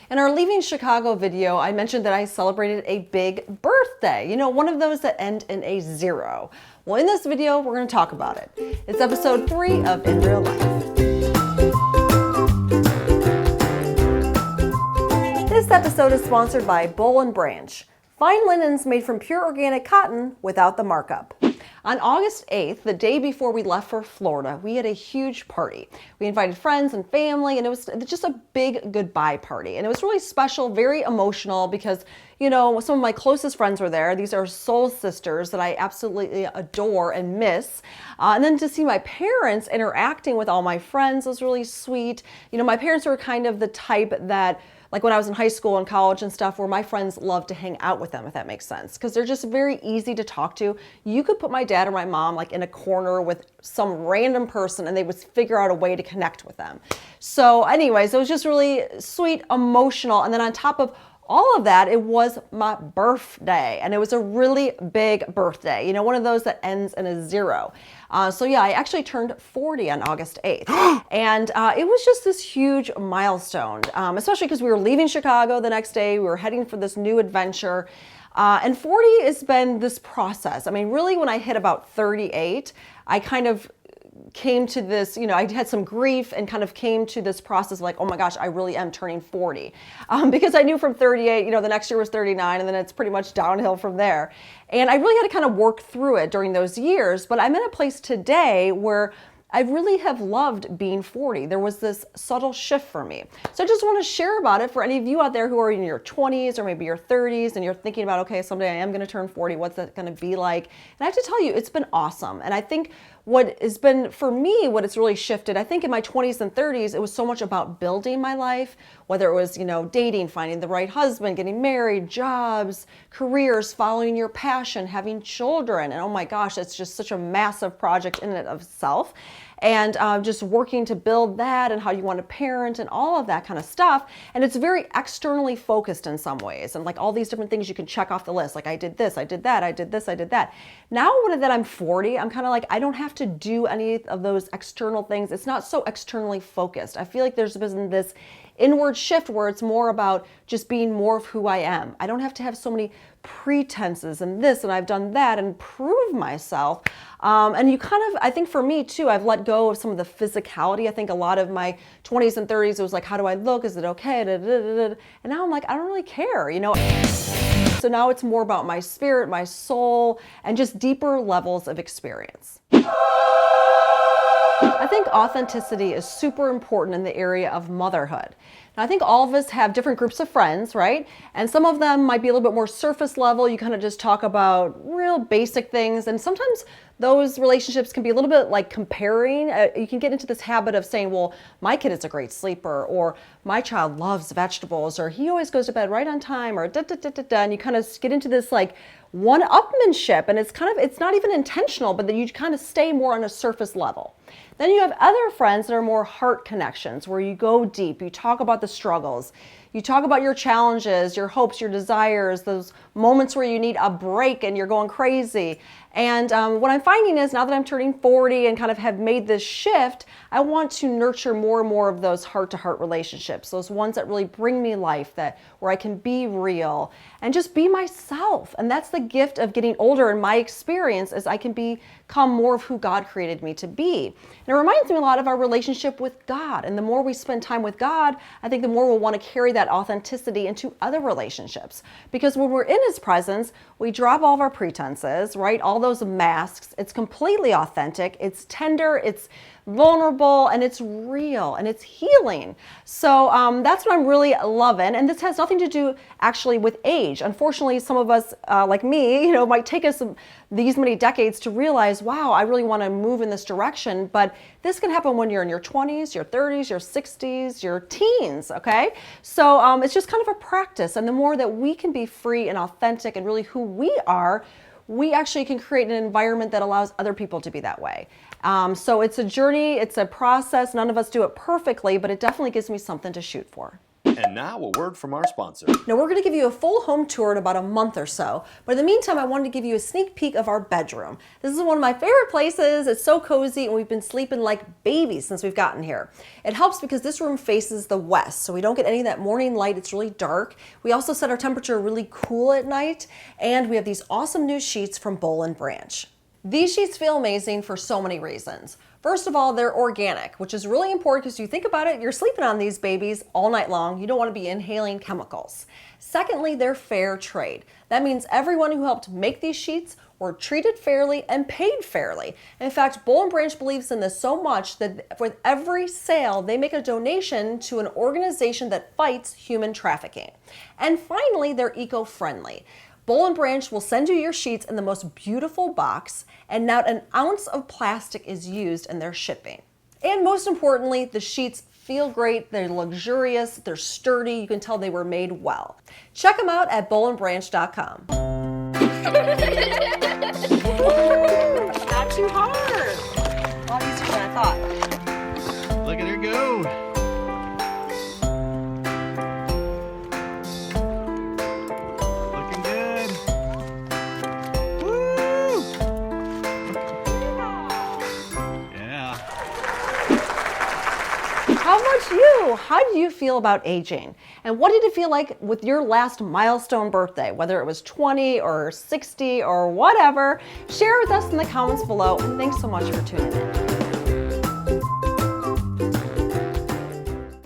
In our Leaving Chicago video, I mentioned that I celebrated a big birthday. You know, one of those that end in a 0. Well, in this video, we're going to talk about it. It's episode 3 of In Real Life. This episode is sponsored by Boland Branch. Fine linens made from pure organic cotton without the markup. On August 8th, the day before we left for Florida, we had a huge party. We invited friends and family, and it was just a big goodbye party. And it was really special, very emotional because, you know, some of my closest friends were there. These are soul sisters that I absolutely adore and miss. And then to see my parents interacting with all my friends was really sweet. You know, my parents were kind of the type that, like when I was in high school and college and stuff, where my friends loved to hang out with them, if that makes sense, because they're just very easy to talk to. You could put my dad or my mom like in a corner with some random person and they would figure out a way to connect with them. So anyways, it was just really sweet, emotional. And then on top of all of that, it was my birthday, and it was a really big birthday. You know, one of those that ends in a 0. So yeah, I actually turned 40 on August 8th, and it was just this huge milestone, especially because we were leaving Chicago the next day. We were heading for this new adventure, and 40 has been this process. I mean, really, when I hit about 38, I kind of came to this, you know, I had some grief and kind of came to this process of like, oh my gosh, I really am turning 40. Because I knew from 38, you know, the next year was 39, and then it's pretty much downhill from there. And I really had to kind of work through it during those years, but I'm in a place today where I really have loved being 40. There was this subtle shift for me. So I just want to share about it for any of you out there who are in your 20s or maybe your 30s and you're thinking about, okay, someday I am going to turn 40. What's that going to be like? And I have to tell you, it's been awesome. And I think what has been, for me, what it's really shifted, I think in my 20s and 30s, it was so much about building my life, whether it was, you know, dating, finding the right husband, getting married, jobs, careers, following your passion, having children. And oh my gosh, it's just such a massive project in and of itself. And just working to build that and how you want to parent and all of that kind of stuff. And it's very externally focused in some ways. And like all these different things you can check off the list. Like I did this, I did that, I did this, I did that. Now that I'm 40, I'm kind of like, I don't have to do any of those external things. It's not so externally focused. I feel like there's been this inward shift where it's more about just being more of who I am. I don't have to have so many pretenses and this and I've done that and prove myself. And you kind of, I think for me too, I've let go of some of the physicality. I think a lot of my 20s and 30s, it was like, how do I look? Is it okay? And now I'm like, I don't really care, you know? So now it's more about my spirit, my soul, and just deeper levels of experience. I think authenticity is super important in the area of motherhood. Now, I think all of us have different groups of friends, right? And some of them might be a little bit more surface level. You kind of just talk about real basic things. And sometimes those relationships can be a little bit like comparing. You can get into this habit of saying, well, my kid is a great sleeper, or my child loves vegetables, or he always goes to bed right on time, or da-da-da-da-da. And you kind of get into this like one-upmanship. And it's not even intentional, but then you kind of stay more on a surface level. Then you have other friends that are more heart connections, where you go deep, you talk about the struggles, you talk about your challenges, your hopes, your desires, those moments where you need a break and you're going crazy. And what I'm finding is now that I'm turning 40 and kind of have made this shift, I want to nurture more and more of those heart-to-heart relationships, those ones that really bring me life, where I can be real and just be myself. And that's the gift of getting older in my experience, is I can become more of who God created me to be. And it reminds me a lot of our relationship with God. And the more we spend time with God, I think the more we'll want to carry that authenticity into other relationships. Because when we're in His presence, we drop all of our pretenses, right? All those masks. It's completely authentic. It's tender. It's vulnerable, and it's real, and it's healing. So that's what I'm really loving. And this has nothing to do actually with age. Unfortunately, some of us, like me, you know, might take us these many decades to realize, wow, I really want to move in this direction. But this can happen when you're in your 20s, your 30s, your 60s, your teens, okay? So it's just kind of a practice. And the more that we can be free and authentic and really who we are, we actually can create an environment that allows other people to be that way. So it's a journey, it's a process. None of us do it perfectly, but it definitely gives me something to shoot for. And now a word from our sponsor. Now we're going to give you a full home tour in about a month or so, but in the meantime I wanted to give you a sneak peek of our bedroom. This is one of my favorite places. It's so cozy and we've been sleeping like babies since we've gotten here. It helps because this room faces the west, so we don't get any of that morning light. It's really dark. We also set our temperature really cool at night, and we have these awesome new sheets from Boland Branch. These sheets feel amazing for so many reasons. First of all, they're organic, which is really important because you think about it, you're sleeping on these babies all night long. You don't want to be inhaling chemicals. Secondly, they're fair trade. That means everyone who helped make these sheets were treated fairly and paid fairly. In fact, Boland Branch believes in this so much that with every sale, they make a donation to an organization that fights human trafficking. And finally, they're eco-friendly. Boland Branch will send you your sheets in the most beautiful box, and not an ounce of plastic is used in their shipping. And most importantly, the sheets feel great, they're luxurious, they're sturdy, you can tell they were made well. Check them out at bolandbranch.com. Not too hard. A lot easier than I thought. Look at her go. How about you? How do you feel about aging? And what did it feel like with your last milestone birthday, whether it was 20 or 60 or whatever? Share with us in the comments below, and thanks so much for tuning in.